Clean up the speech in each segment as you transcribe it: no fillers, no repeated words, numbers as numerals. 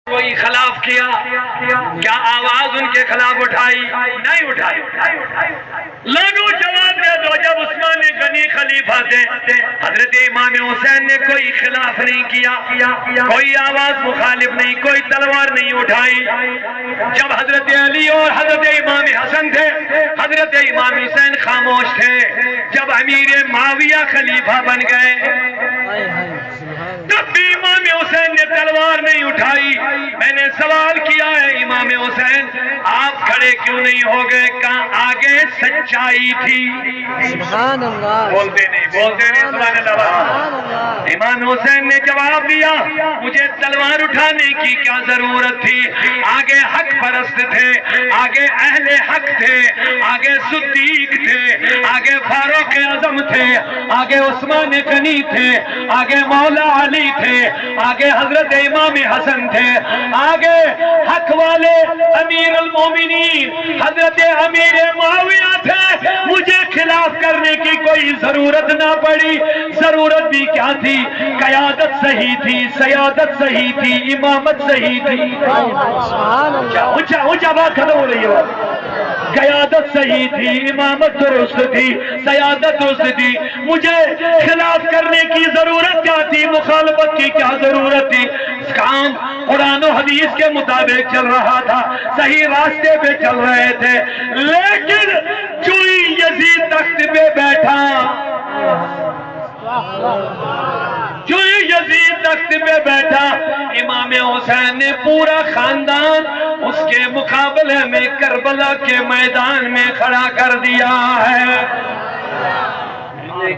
کوئی خلاف کیا؟ کیا آواز ان کے خلاف اٹھائی؟ نہیں اٹھائی۔ لوگوں جواب دے دو، جب عثمان غنی خلیفہ تھے حضرت امام حسین نے کوئی خلاف نہیں کیا، کوئی آواز مخالف نہیں، کوئی تلوار نہیں اٹھائی۔ جب حضرت علی اور حضرت امام حسن تھے حضرت امام حسین خاموش تھے۔ جب امیر معاویہ خلیفہ بن گئے تب بھی امام حسین نے تلوار نہیں اٹھائی۔ میں نے سوال کیا ہے امام حسین آپ کھڑے کیوں نہیں ہو گئے؟ کہاں آگے سچائی تھی؟ سبحان اللہ، بولتے نہیں سبحان اللہ۔ امام حسین نے جواب دیا مجھے تلوار اٹھانے کی کیا ضرورت تھی؟ آگے حق پرست تھے، آگے اہل حق تھے، آگے صدیق تھے، آگے فاروق اعظم تھے، آگے عثمان غنی تھے، آگے مولا علی تھے، آگے حضرت امام حسن تھے، آگے حق والے امیر المومنین حضرت امیر معاویہ تھے۔ مجھے خلاف کرنے کی کوئی ضرورت نہ پڑی۔ ضرورت بھی کیا تھی؟ قیادت صحیح تھی، سیادت صحیح تھی، امامت صحیح تھی۔ اونچا بات ختم ہو رہی ہے۔ قیادت صحیح تھی، امامت درست تھی، سیادت درست تھی۔ مجھے خلاف کرنے کی ضرورت کیا تھی؟ مخالفت کی کیا ضرورت تھی؟ کام قرآن و حدیث کے مطابق چل رہا تھا، صحیح راستے پہ چل رہے تھے، لیکن چوئی یزید تخت پہ بیٹھا، چوئی یزید تخت پہ بیٹھا، امام حسین نے پورا خاندان اس کے مقابلے میں کربلا کے میدان میں کھڑا کر دیا ہے۔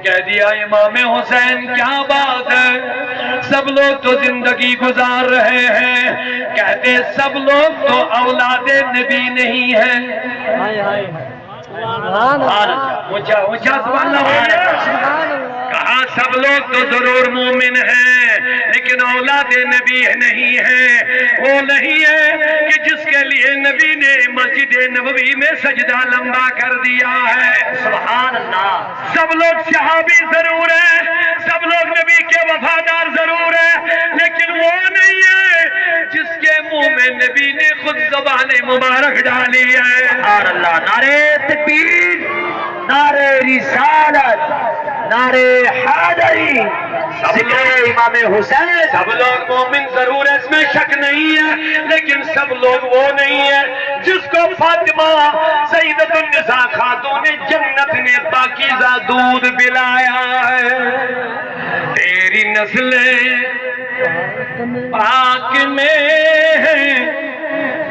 کہہ دیا امام حسین کیا بات ہے؟ سب لوگ تو زندگی گزار رہے ہیں، کہتے سب لوگ تو اولاد نبی نہیں ہیں۔ اونچا سبحان اللہ۔ کہا سب لوگ تو ضرور مومن ہیں لیکن اولاد نبی نہیں ہے۔ وہ نہیں ہے کہ جس کے لیے نبی نے مسجد نبوی میں سجدہ لمبا کر دیا ہے۔ سبحان اللہ۔ سب لوگ صحابی ضرور ہیں، سب لوگ نبی کے وفادار ضرور ہیں، لیکن وہ نہیں ہے جس کے منہ میں نبی نے خود زبان مبارک ڈالی ہے۔ سبحان اللہ۔ نعرہ تکبیر، نعرہ رسالت، نعرہ حیدری، ذکر امام حسین۔ سب لوگ مومن ضرور ہے، اس میں شک نہیں ہے، لیکن سب لوگ وہ نہیں ہے جس کو فاطمہ سیدۃ النساء خاتون جنت نے پاکیزہ دودھ پلایا ہے۔ تیری نسل پاک میں ہے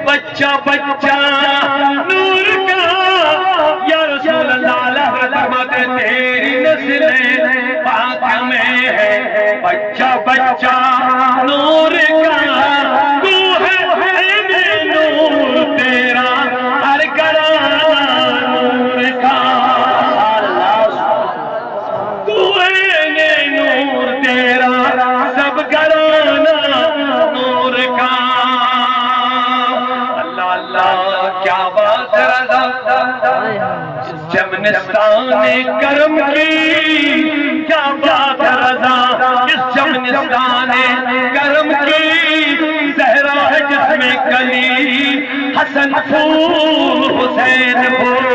بچہ بچہ نور کا، یا رسول اللہ فرماتے تیری نسل پاک میں ہے بچہ بچہ نور کا، تو ہے نور تیرا ہر گھرانہ نور کا، تو ہے نور تیرا سب گھرانہ نور کا۔ اللہ اللہ کیا بات رضا، جمنستان کرم کی کیا بات رضا، اس جمنستان کرم کی زہرا ہے جس میں کلی حسن پھول حسین پھول۔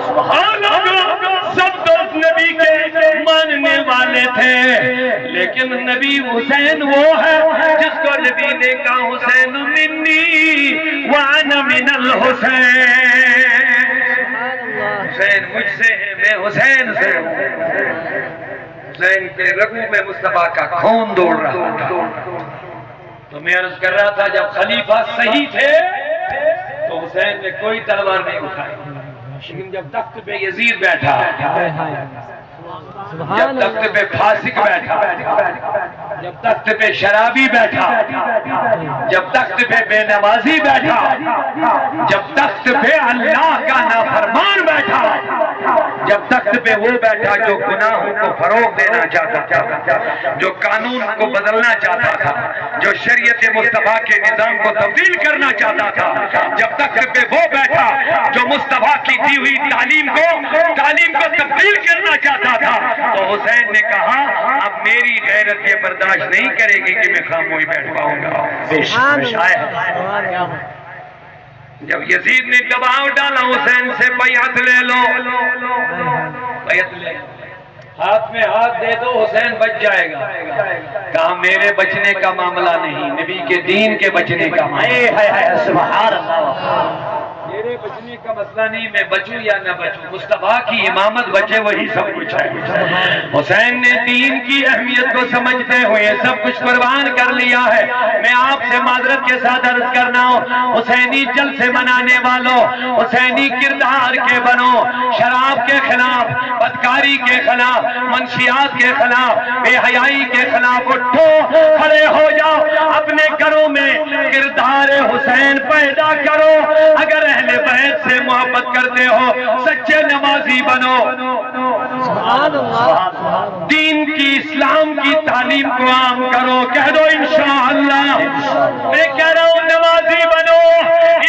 سبحان اللہ۔ سب دوست نبی کے ماننے والے تھے، لیکن نبی حسین وہ ہے جس کو نبی نے کہا حسین منی وانا من الحسین، حسین مجھ سے ہے میں حسین سے ہوں۔ حسین کے رگوں میں مصطفیٰ کا خون دوڑ رہا تھا۔ تو میں عرض کر رہا تھا جب خلیفہ صحیح تھے تو حسین نے کوئی تلوار نہیں اٹھائی، لیکن جب تخت پہ یزید بیٹھا، جب تخت پہ فاسق بیٹھا، جب تخت پہ شرابی بیٹھا، جب تخت پہ بے نمازی بیٹھا، جب تخت پہ اللہ کا نافرمان بیٹھا، جب تخت پہ وہ بیٹھا جو گناہوں کو فروغ دینا چاہتا تھا، جو قانون کو بدلنا چاہتا تھا، جو شریعت مصطفیٰ کے نظام کو تبدیل کرنا چاہتا تھا، جب تخت پہ وہ بیٹھا جو مصطفیٰ کی دی ہوئی تعلیم کو تبدیل کرنا چاہتا تھا، تو حسین نے کہا اب میری غیرت یہ برداشت نہیں کرے گی کہ میں خاموش بیٹھ پاؤں گا۔ جب یزید نے دباؤ ڈالا حسین سے بیعت لے لو، بیعت لے لو، ہاتھ میں ہاتھ دے دو، حسین بچ جائے گا۔ کہا میرے بچنے کا معاملہ نہیں، نبی کے دین کے بچنے کا معاملہ، سبحان اللہ، میرے بچنے کا مسئلہ نہیں، میں بچوں یا نہ بچوں، مصطفیٰ کی امامت بچے وہی سب کچھ ہے۔ حسین نے دین کی اہمیت کو سمجھتے ہوئے سب کچھ قربان کر لیا ہے۔ میں آپ سے معذرت کے ساتھ عرض کرنا ہوں، حسینی جلسے منانے والوں، حسینی کردار کے بنو، شراب کے خلاف، بدکاری کے خلاف، منشیات کے خلاف، بے حیائی کے خلاف اٹھو، کھڑے ہو جاؤ، اپنے گھروں میں کردار حسین پیدا کرو۔ اگر اہل بیت سے محبت کرتے ہو سچے نمازی بنو، دین کی اسلام کی تعلیم کو عام کرو، کہہ دو انشاءاللہ۔ میں کہہ رہا ہوں نمازی بنو۔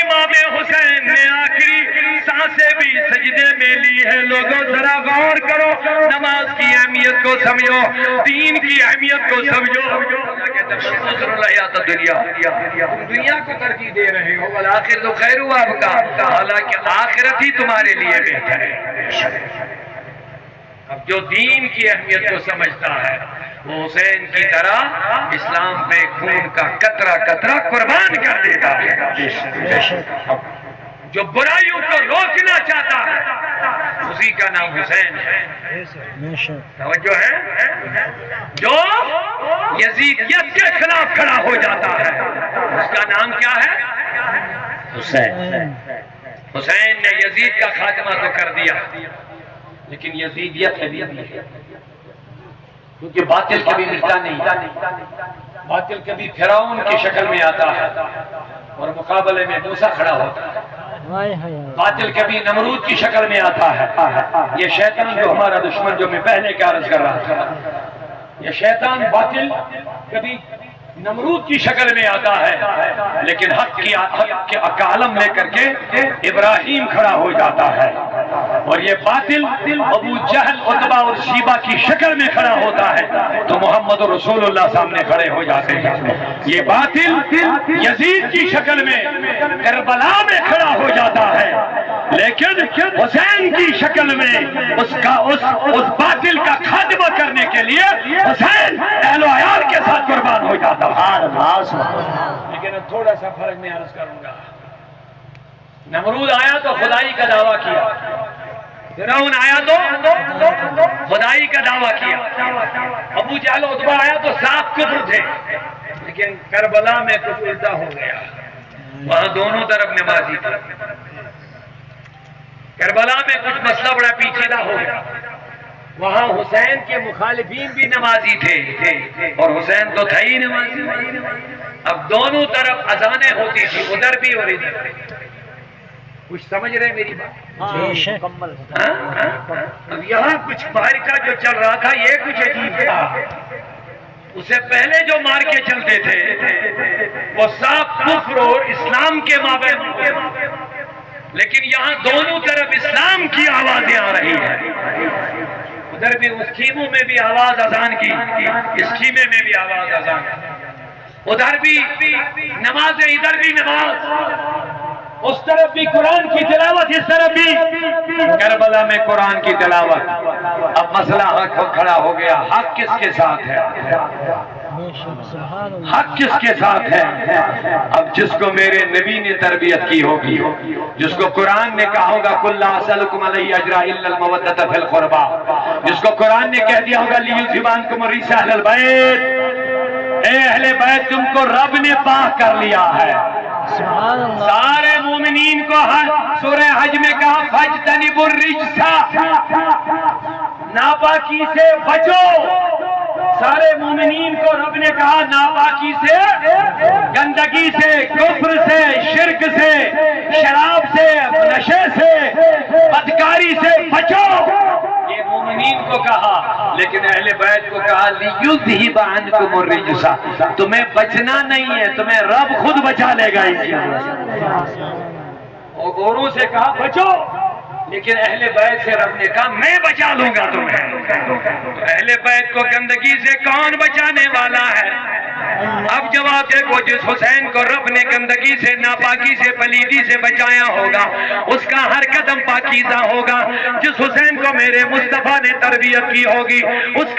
امام حسین نے آخری سانسیں بھی سجدے میں لی ہے۔ لوگوں ذرا غور کرو، نماز کی اہمیت کو سمجھو، دین کی اہمیت کو سمجھو۔ دنیا کو ترجیح دے رہے ہو، والآخر تو خیر ہوا آپ کا، حالانکہ آخرت ہی تمہارے لیے بہتر ہے۔ اب جو دین کی اہمیت کو سمجھتا ہے وہ حسین کی طرح اسلام پہ خون کا قطرہ قطرہ قربان کر دیتا ہے۔ جو برائیوں کو روکنا چاہتا ہے اسی کا نام حسین ہے۔ توجہ ہے؟ جو یزیدیت کے خلاف کھڑا ہو جاتا ہے اس کا نام کیا ہے؟ حسین۔ حسین نے یزید کا خاتمہ تو کر دیا، لیکن یزیدیت ہے، کیونکہ باطل کبھی مٹتا نہیں، باطل کبھی فرعون کی شکل میں آتا ہے اور مقابلے میں موسیٰ کھڑا ہوتا ہے، باطل کبھی نمرود کی شکل میں آتا ہے۔ یہ شیطان جو ہمارا دشمن، جو میں پہلے کیا عرض کر رہا تھا، یہ شیطان باطل کبھی نمرود کی شکل میں آتا ہے، لیکن حق کا علم لے کر کے ابراہیم کھڑا ہو جاتا ہے، اور یہ باطل ابو جہل، عتبہ اور شیبہ کی شکل میں کھڑا ہوتا ہے تو محمد رسول اللہ سامنے کھڑے ہو جاتے ہیں۔ یہ باطل یزید کی شکل میں کربلا میں کھڑا ہو جاتا ہے، لیکن حسین کی شکل میں اس باطل کا خاتمہ کرنے کے لیے حسین اہل و عیال کے ساتھ قربان ہو جاتا ہے۔ لیکن اب تھوڑا سا فرق میں عرض کروں گا۔ نمرود آیا تو خدائی کا دعویٰ کیا، فرعون آیا تو خدائی کا دعویٰ کیا، ابو جہل عتبہ آیا تو صاف کفر تھے، لیکن کربلا میں کچھ الٹا ہو گیا، وہاں دونوں طرف نمازی تھے۔ کربلا میں کچھ مسئلہ بڑا پیچیدہ ہو گیا، وہاں حسین کے مخالفین بھی نمازی تھے اور حسین تو تھا ہی نمازی۔ اب دونوں طرف اذانیں ہوتی تھی، ادھر بھی اور ادھر بھی۔ کچھ سمجھ رہے میری بات؟ اب یہاں کچھ معرکہ جو چل رہا تھا یہ کچھ عجیب تھا۔ اسے پہلے جو مارکے چلتے تھے وہ صاف کفر اور اسلام کے مابین، لیکن یہاں دونوں طرف اسلام کی آوازیں آ رہی ہیں۔ ادھر بھی اس خیموں میں بھی آواز اذان کی، اس خیمے میں بھی آواز اذان کی، ادھر بھی نمازیں، ادھر بھی نماز، اس طرف بھی قرآن کی تلاوت، اس طرف بھی کربلا میں قرآن کی تلاوت۔ اب مسئلہ حق کھڑا ہو گیا، حق کس کے ساتھ ہے؟ حق کس کے ساتھ ہے؟ اب جس کو میرے نبی نے تربیت کی ہوگی، جس کو قرآن نے کہا ہوگا قُلْ لَا أَسْأَلُكُمْ عَلَيْهِ أَجْرًا إِلَّا الْمَوَدَّةَ فِي الْقُرْبَى، جس کو قرآن نے کہہ دیا ہوگا لِيُذْهِبَ عَنْكُمُ الرِّجْسَ أَهْلَ الْبَيْتِ، اے اہل بیت تم کو رب نے پاک کر لیا ہے۔ سارے مومنین کو سورہ حج میں کہا فَاجْتَنِبُوا الرِّجْسَ، ناپاکی سے بچو۔ سارے مومنین کو رب نے کہا ناپاکی سے، گندگی سے، کفر سے، شرک سے، شراب سے، نشے سے، بدکاری سے بچو۔ کو کہا لیکن اہل بیت کو کہا لیذھب عنکم الرجس، تمہیں بچنا نہیں ہے، تمہیں رب خود بچا لے گا انشاءاللہ۔ اور گوروں سے کہا بچو، لیکن اہل بیت سے رب نے کہا میں بچا لوں گا تمہیں۔ تو اہل بیت کو گندگی سے کون بچانے والا ہے؟ اب جواب دیکھو، جس حسین کو رب نے گندگی سے، ناپاکی سے، پلیدی سے بچایا ہوگا اس کا ہر قدم پاکیزہ ہوگا۔ جس حسین کو میرے مصطفیٰ نے تربیت کی ہوگی اس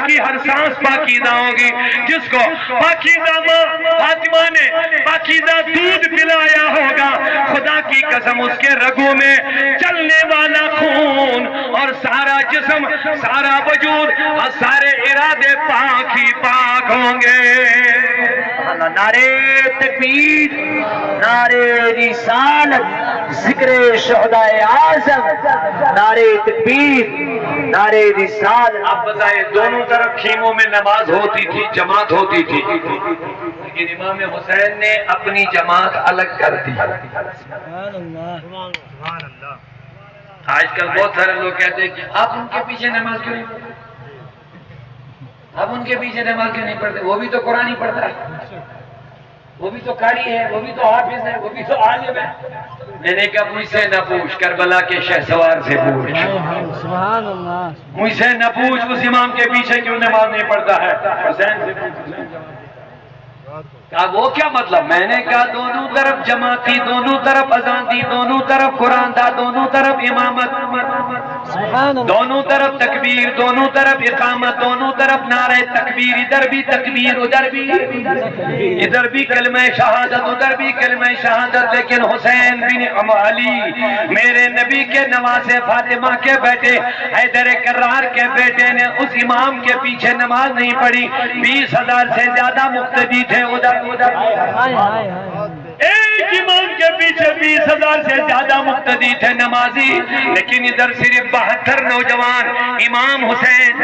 کی ہر سانس پاکیزہ ہوگی۔ جس کو پاکیزہ ماں فاطمہ نے پاکیزہ دودھ پلایا ہوگا، خدا کی قسم اس کے رگوں میں چلنے والا خون اور سارا جسم، سارا وجود اور سارے ارادے پاک ہی پاک ہوں گے۔ نعرے تکبیر، نعرے رسالت، ذکر شہداء اعظم، نعرے تکبیر، نعرے رسالت۔ آپ بتائیں، دونوں طرف خیموں میں نماز ہوتی تھی، جماعت ہوتی تھی، لیکن امام حسین نے اپنی جماعت الگ کر دی۔ آج کل بہت سارے لوگ کہتے ہیں کہ آپ ان کے پیچھے نماز کیوں نہیں پڑھتے؟ اب ان کے پیچھے نماز کیوں نہیں پڑھتے؟ وہ بھی تو قرآن ہی پڑھتا ہے، وہ بھی تو قاری ہے، وہ بھی تو حافظ ہے، وہ بھی تو عالم ہے۔ میں نے کہا مجھ سے نہ پوچھ، کربلا کے شہسوار سے پوچھ، سبحان اللہ، مجھ سے نہ پوچھ اس امام کے پیچھے کیوں نماز نہیں پڑھتا ہے، حسین سے پوچھ۔ کہا وہ کیا مطلب؟ میں نے کہا دونوں طرف جماعت تھی، دونوں طرف اذان تھی، دونوں طرف قرآن تھا، دونوں طرف امامت، سبحان اللہ، دونوں طرف تکبیر، دونوں طرف اقامت، دونوں طرف نعرہ تکبیر، ادھر بھی تکبیر، ادھر بھی کلمہ شہادت، ادھر بھی کلمہ شہادت۔ لیکن حسین بن علی میرے نبی کے نواسے فاطمہ کے بیٹے حیدر کرار کے بیٹے نے اس امام کے پیچھے نماز نہیں پڑھی۔ 20,000 سے زیادہ مقتدی تھے ادھر، ہائے ہائے ہائے، ایک امام کے پیچھے 20,000 سے زیادہ مقتدی تھے نمازی، لیکن ادھر صرف 72 نوجوان۔ امام حسین،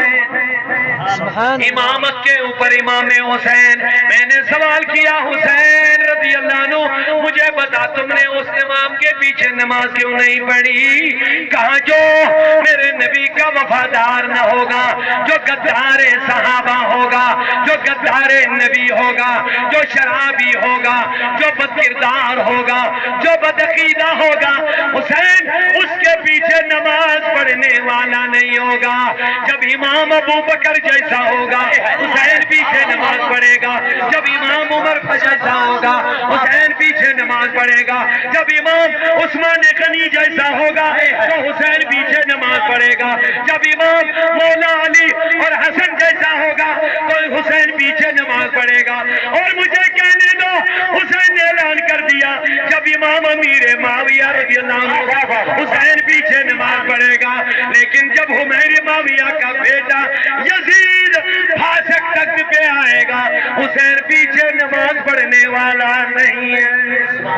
سبحان امامت کے اوپر امام حسین۔ میں نے سوال کیا حسین رضی اللہ عنہ مجھے بتا تم نے اس امام کے پیچھے نماز کیوں نہیں پڑھی؟ کہا جو میرے نبی کا وفادار نہ ہوگا، جو غدار صحابہ ہوگا، جو غدار نبی ہوگا، جو شرابی ہوگا، جو بد کردار ہوگا، جو بدعقیدہ ہوگا، حسین اس کے پیچھے نماز پڑھنے والا نہیں ہوگا۔ جب امام ابو بکر جیسا ہوگا حسین پیچھے نماز پڑھے گا، جب امام عمر جیسا ہوگا حسین پیچھے نماز پڑھے گا، جب امام عثمان غنی جیسا ہوگا تو حسین پیچھے نماز پڑھے گا، جب امام مولا علی اور حسن جیسا ہوگا تو حسین پیچھے نماز پڑھے گا۔ اور مجھے کہنے دو حسین نے اعلان کر دیا جب امام امیر معاویہ رضی اللہ عنہ ہوگا حسین پیچھے نماز پڑھے گا، لیکن جب امیر معاویہ کا بیٹا یزید فاسق تخت پہ آئے گا حسین پیچھے نماز پڑھنے والا نہیں ہے۔